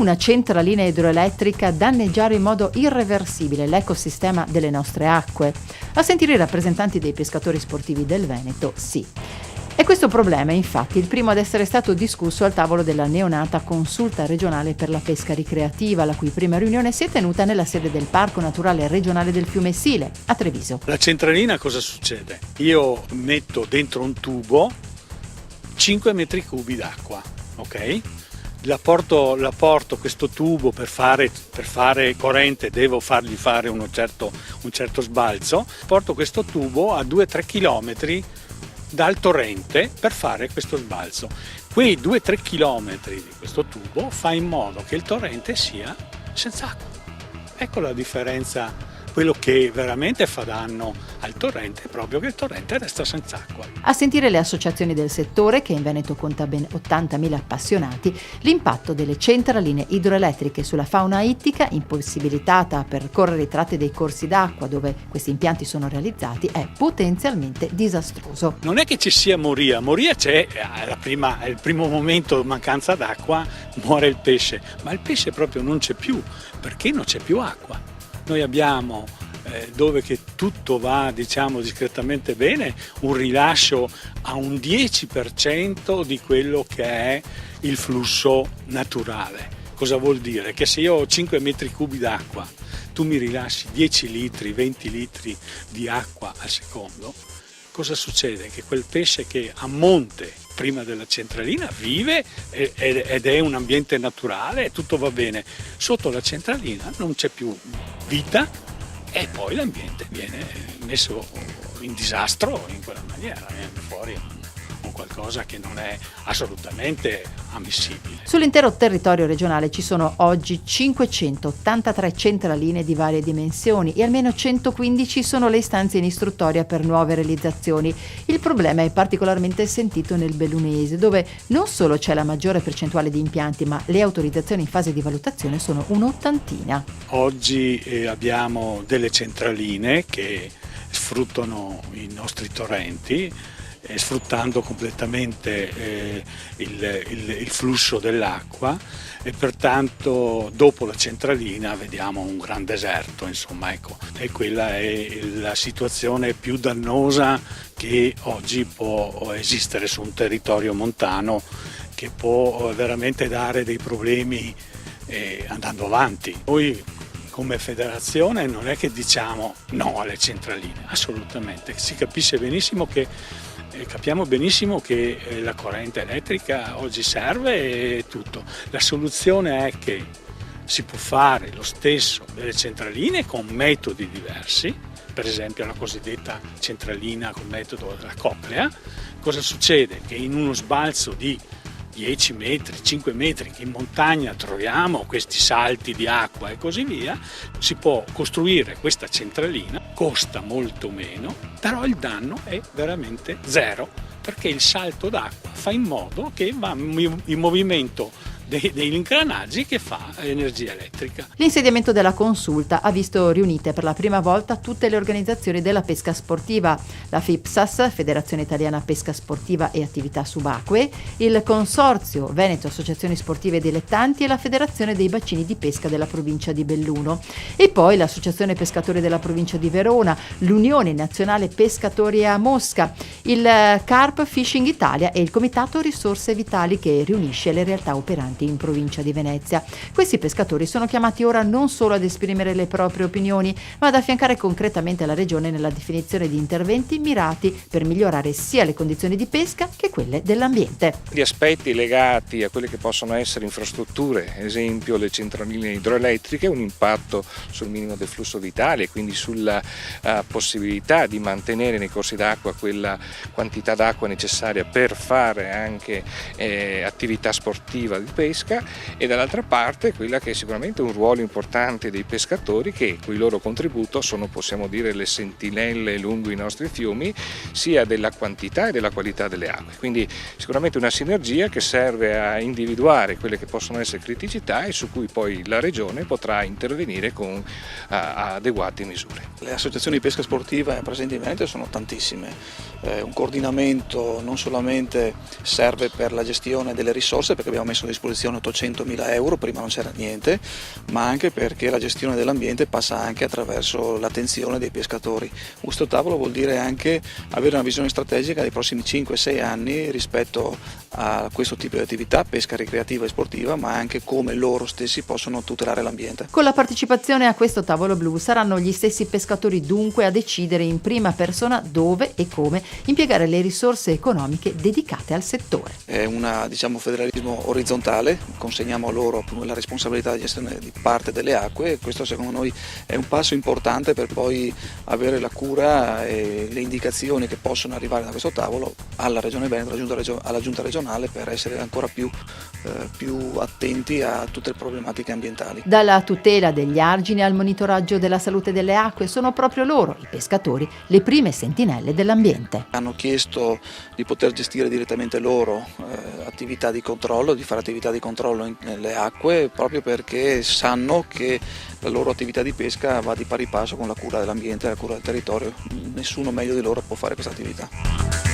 una centralina idroelettrica danneggiare in modo irreversibile l'ecosistema delle nostre acque? A sentire i rappresentanti dei pescatori sportivi del Veneto, sì. E questo problema è infatti il primo ad essere stato discusso al tavolo della neonata Consulta regionale per la pesca ricreativa, la cui prima riunione si è tenuta nella sede del Parco Naturale Regionale del Fiume Sile, a Treviso. La centralina cosa succede? Io metto dentro un tubo 5 metri cubi d'acqua, ok? La porto questo tubo per fare corrente, devo fargli fare un certo sbalzo, porto questo tubo a 2-3 chilometri dal torrente per fare questo sbalzo. Quei 2-3 chilometri di questo tubo fa in modo che il torrente sia senza acqua. Ecco la differenza. Quello che veramente fa danno al torrente è proprio che il torrente resta senza acqua. A sentire le associazioni del settore, che in Veneto conta ben 80.000 appassionati, l'impatto delle centraline idroelettriche sulla fauna ittica, impossibilitata a percorrere i tratti dei corsi d'acqua dove questi impianti sono realizzati, è potenzialmente disastroso. Non è che ci sia moria c'è, è il primo momento mancanza d'acqua, muore il pesce, ma il pesce proprio non c'è più, perché non c'è più acqua. Noi abbiamo, dove che tutto va discretamente bene, un rilascio a un 10% di quello che è il flusso naturale. Cosa vuol dire? Che se io ho 5 metri cubi d'acqua, tu mi rilasci 10 litri, 20 litri di acqua al secondo, cosa succede? Che quel pesce che a monte prima della centralina vive ed è un ambiente naturale e tutto va bene. Sotto la centralina non c'è più vita e poi l'ambiente viene messo in disastro in quella maniera, viene fuori un qualcosa che non è assolutamente ammissibile. Sull'intero territorio regionale ci sono oggi 583 centraline di varie dimensioni e almeno 115 sono le istanze in istruttoria per nuove realizzazioni. Il problema è particolarmente sentito nel bellunese, dove non solo c'è la maggiore percentuale di impianti, ma le autorizzazioni in fase di valutazione sono un'ottantina. Oggi abbiamo delle centraline che sfruttano i nostri torrenti, sfruttando completamente il flusso dell'acqua e pertanto dopo la centralina vediamo un gran deserto, insomma, ecco. E quella è la situazione più dannosa che oggi può esistere su un territorio montano, che può veramente dare dei problemi andando avanti. Noi come federazione non è che diciamo no alle centraline, assolutamente, si capisce benissimo capiamo benissimo che la corrente elettrica oggi serve e tutto. La soluzione è che si può fare lo stesso delle centraline con metodi diversi, per esempio la cosiddetta centralina con metodo della coclea. Cosa succede? Che in uno sbalzo di 10 metri, 5 metri, che in montagna troviamo questi salti di acqua e così via, si può costruire questa centralina, costa molto meno, però il danno è veramente zero, perché il salto d'acqua fa in modo che va in movimento degli ingranaggi che fa energia elettrica. L'insediamento della consulta ha visto riunite per la prima volta tutte le organizzazioni della pesca sportiva, la FIPSAS, Federazione Italiana Pesca Sportiva e Attività Subacquee, il Consorzio Veneto Associazioni Sportive Dilettanti e la Federazione dei Bacini di Pesca della provincia di Belluno, e poi l'Associazione Pescatori della provincia di Verona, l'Unione Nazionale Pescatori a Mosca, il Carp Fishing Italia e il Comitato Risorse Vitali, che riunisce le realtà operanti in provincia di Venezia. Questi pescatori sono chiamati ora non solo ad esprimere le proprie opinioni, ma ad affiancare concretamente la Regione nella definizione di interventi mirati per migliorare sia le condizioni di pesca che quelle dell'ambiente. Gli aspetti legati a quelle che possono essere infrastrutture, esempio le centraline idroelettriche, un impatto sul minimo del flusso vitale, quindi sulla possibilità di mantenere nei corsi d'acqua quella quantità d'acqua necessaria per fare anche attività sportiva di pesca, e dall'altra parte quella che è sicuramente un ruolo importante dei pescatori, che con il loro contributo sono, possiamo dire, le sentinelle lungo i nostri fiumi, sia della quantità e della qualità delle acque. Quindi sicuramente una sinergia che serve a individuare quelle che possono essere criticità e su cui poi la Regione potrà intervenire con adeguate misure. Le associazioni di pesca sportiva presenti in Veneto sono tantissime. Un coordinamento non solamente serve per la gestione delle risorse, perché abbiamo messo a disposizione dotazione 800.000 euro, prima non c'era niente, ma anche perché la gestione dell'ambiente passa anche attraverso l'attenzione dei pescatori. Questo tavolo vuol dire anche avere una visione strategica dei prossimi 5-6 anni rispetto a questo tipo di attività, pesca ricreativa e sportiva, ma anche come loro stessi possono tutelare l'ambiente. Con la partecipazione a questo tavolo blu saranno gli stessi pescatori dunque a decidere in prima persona dove e come impiegare le risorse economiche dedicate al settore. È un federalismo orizzontale, consegniamo a loro la responsabilità di gestione di parte delle acque e questo secondo noi è un passo importante per poi avere la cura e le indicazioni che possono arrivare da questo tavolo alla Regione Veneto, alla Giunta regionale, per essere ancora più attenti a tutte le problematiche ambientali. Dalla tutela degli argini al monitoraggio della salute delle acque sono proprio loro, i pescatori, le prime sentinelle dell'ambiente. Hanno chiesto di poter gestire direttamente loro attività di controllo, di fare attività di controllo nelle acque, proprio perché sanno che la loro attività di pesca va di pari passo con la cura dell'ambiente e la cura del territorio. Nessuno meglio di loro può fare questa attività.